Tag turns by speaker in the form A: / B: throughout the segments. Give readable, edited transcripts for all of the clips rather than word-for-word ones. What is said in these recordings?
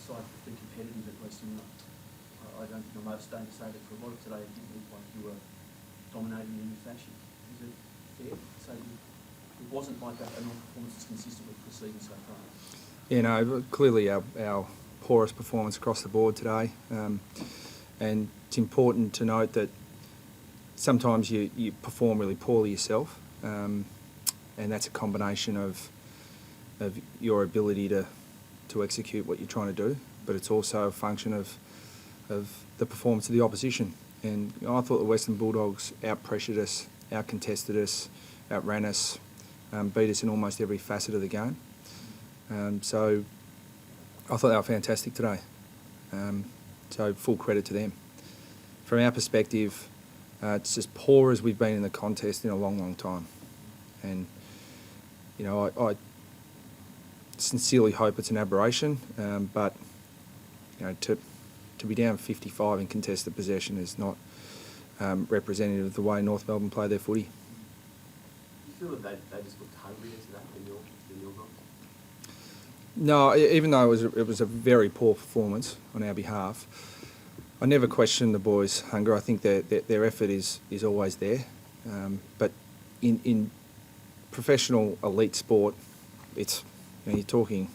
A: side be competitive at least. And I don't think I'm overstating to say that for a lot of today, it didn't look like you were dominating in any fashion. Is it fair to say it wasn't like a non-performance that's consistent with preceding so far?
B: Yeah, no, clearly our poorest performance across the board today. And it's important to note that sometimes you perform really poorly yourself, and that's a combination of your ability to execute what you're trying to do, but it's also a function of the performance of the opposition. And I thought the Western Bulldogs out-pressured us, out-contested us, outran us, beat us in almost every facet of the game. So I thought they were fantastic today. So full credit to them. From our perspective, it's as poor as we've been in the contest in a long, long time. And, you know, I sincerely hope it's an aberration, but, you know, to be down 55 in contested possession is not representative of the way North Melbourne play their footy.
C: Do you feel that they just looked hungrier today than your guys?
B: No, even though it was a very poor performance on our behalf, I never questioned the boys' hunger. I think their effort is always there. But in professional elite sport, it's, you know, you're talking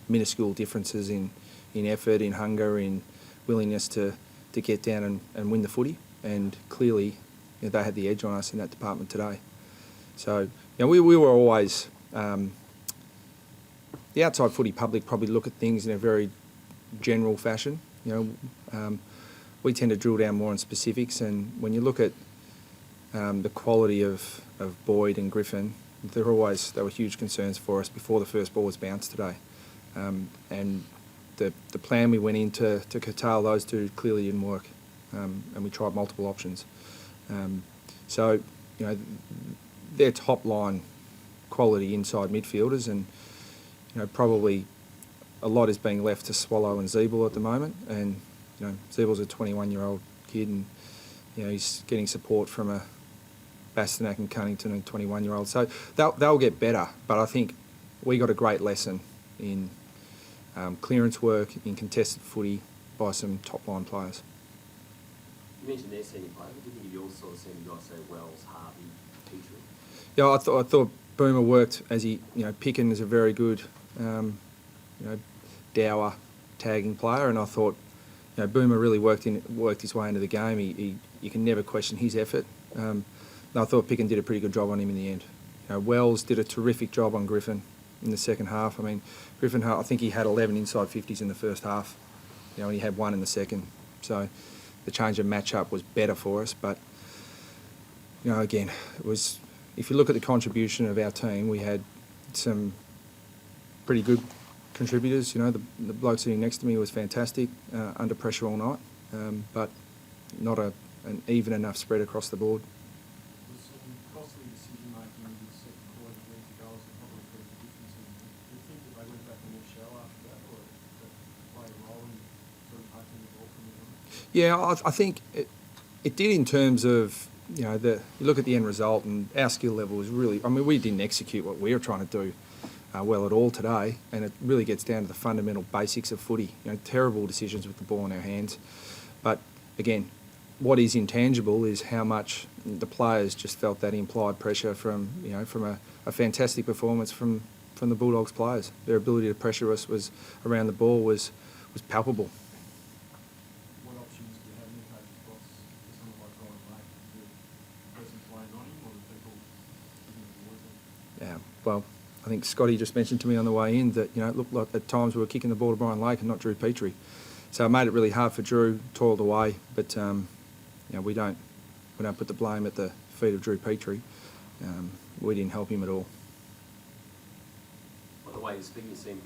B: minuscule differences in effort, in hunger, in willingness to get down and win the footy. And clearly, you know, they had the edge on us in that department today. So, you know, we were always... the outside footy public probably look at things in a very general fashion. You know, we tend to drill down more on specifics, and when you look at the quality of Boyd and Griffin, they were huge concerns for us before the first ball was bounced today. And the plan we went in to curtail those two clearly didn't work, and we tried multiple options. So, you know, they're top line quality inside midfielders, and you know, probably a lot is being left to Swallow and Zeeble at the moment. And you know, Zeeble's a 21-year-old kid, and you know, he's getting support from a Bastanak and Cunnington, and 21-year-old. So they'll get better. But I think we got a great lesson in clearance work, in contested footy by some top-line players.
C: You mentioned their senior players. What do you think of your sort of senior guys, say Wells, Harvey, Petrie?
B: Yeah, I thought Boomer worked as he, you know, Picken is a very good, you know, dour tagging player, and I thought, you know, Boomer really worked his way into the game. You can never question his effort. And I thought Picken did a pretty good job on him in the end. You know, Wells did a terrific job on Griffin in the second half. I mean, Griffin, I think he had 11 inside 50s in the first half. You know, and he had one in the second. So the change of matchup was better for us, but you know, again, it was. If you look at the contribution of our team, we had some pretty good contributors. You know, the bloke sitting next to me was fantastic, under pressure all night, but not an even enough spread across the board.
A: Was some costly decision-making in the second quarter that led to goals that probably put a difference in? Do you think that they went back a little shallow after that, or did that play a role in sort of taking the ball from the line?
B: Yeah, I think it did in terms of, you know, you look at the end result, and our skill level was really... I mean, we didn't execute what we were trying to do well at all today, and it really gets down to the fundamental basics of footy. You know, terrible decisions with the ball in our hands. But, again, what is intangible is how much the players just felt that implied pressure from, you know, from a fantastic performance from the Bulldogs players. Their ability to pressure us was around the ball was palpable.
A: What options do you have in your coach's box for someone like Ryan Lake? Is the person playing on him, or the people giving the boys in?
B: Yeah, well, I think Scotty just mentioned to me on the way in that, you know, it looked like at times we were kicking the ball to Brian Lake and not Drew Petrie. So it made it really hard for Drew, toiled away, but you know, we don't put the blame at the feet of Drew Petrie. We didn't help him at all.
C: By the way you're speaking, you seem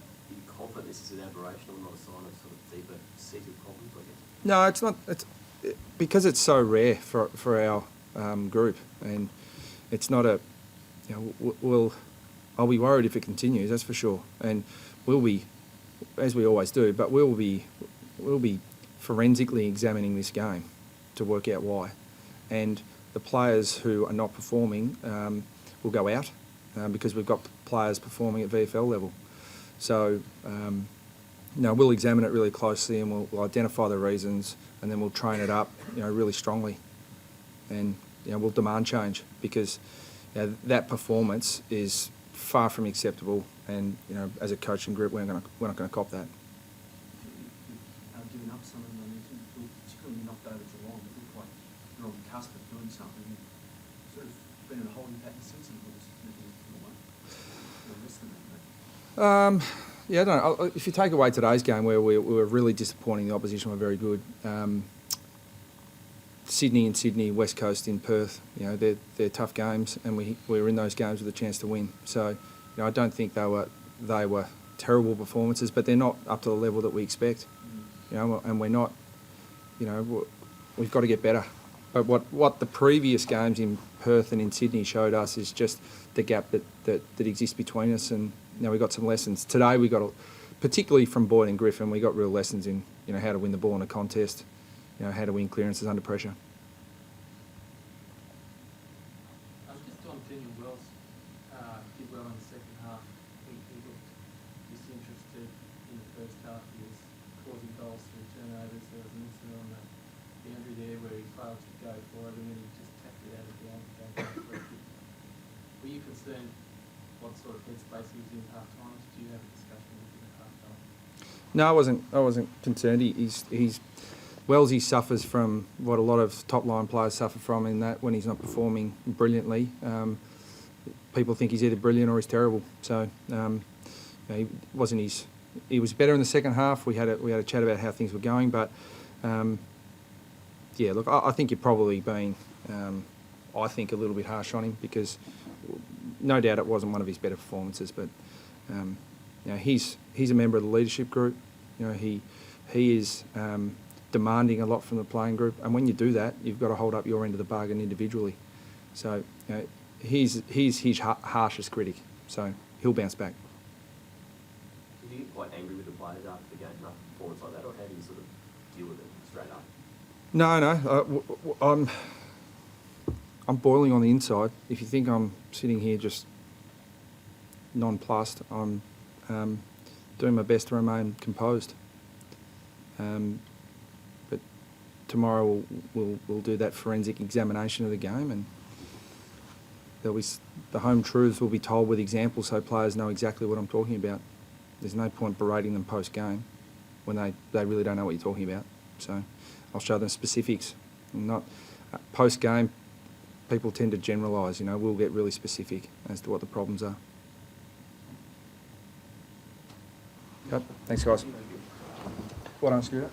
C: confident this is an aberration or not a sign of sort of deeper seated problems, I guess?
B: No, it's not. Because it's so rare for our group, and it's not a, you know, I'll be worried if it continues, that's for sure. And we'll be, as we always do, but we'll be forensically examining this game to work out why. And the players who are not performing will go out because we've got players performing at VFL level. So, No, we'll examine it really closely and we'll identify the reasons and then we'll train it up, really strongly. And, we'll demand change because that performance is far from acceptable and, as a coaching group, we're not going to cop that.
A: You've given up some of the momentum, particularly when you knocked over Geelong. It looked like you're on the cusp of doing something. You've sort of been in a holding pattern since and it was less than that, mate.
B: Yeah, I don't know. If you take away today's game where we were really disappointing, the opposition were very good. Sydney in Sydney, West Coast in Perth, they're tough games and we were in those games with a chance to win. So, I don't think they were terrible performances, but they're not up to the level that we expect. And we're not, we've got to get better. But what the previous games in Perth and in Sydney showed us is just the gap that exists between us, and we got some lessons. Today we got, particularly from Boyd and Griffin, we got real lessons in how to win the ball in a contest, how to win clearances under pressure.
D: Just on Daniel Wells, did well in the second half. He looked disinterested in the first half. He was causing goals through turnovers. There was an incident on the boundary there where he failed to go for it and then he just tapped it out of the end. Were you concerned what sort of headspace he was in at half time? Did you have a discussion with him at half time?
B: No, I wasn't concerned. Wellsy suffers from what a lot of top line players suffer from in that when he's not performing brilliantly, people think he's either brilliant or he's terrible. So he wasn't his. He was better in the second half. We had a chat about how things were going, but look, I think you're probably being, I think, a little bit harsh on him because no doubt it wasn't one of his better performances, but he's a member of the leadership group. He is demanding a lot from the playing group, and when you do that, you've got to hold up your end of the bargain individually. So he's his harshest critic. So he'll bounce back.
C: Did you get quite angry with the players after the game, after a performance like that, or how do you sort of deal with it straight up?
B: No. I'm boiling on the inside. If you think I'm sitting here just nonplussed, I'm doing my best to remain composed. But tomorrow we'll do that forensic examination of the game, and the home truths will be told with examples so players know exactly what I'm talking about. There's no point berating them post-game when they really don't know what you're talking about. So I'll show them specifics. Not post-game, people tend to generalise. We'll get really specific as to what the problems are. Yep. Thanks, guys. Well done, Scooter.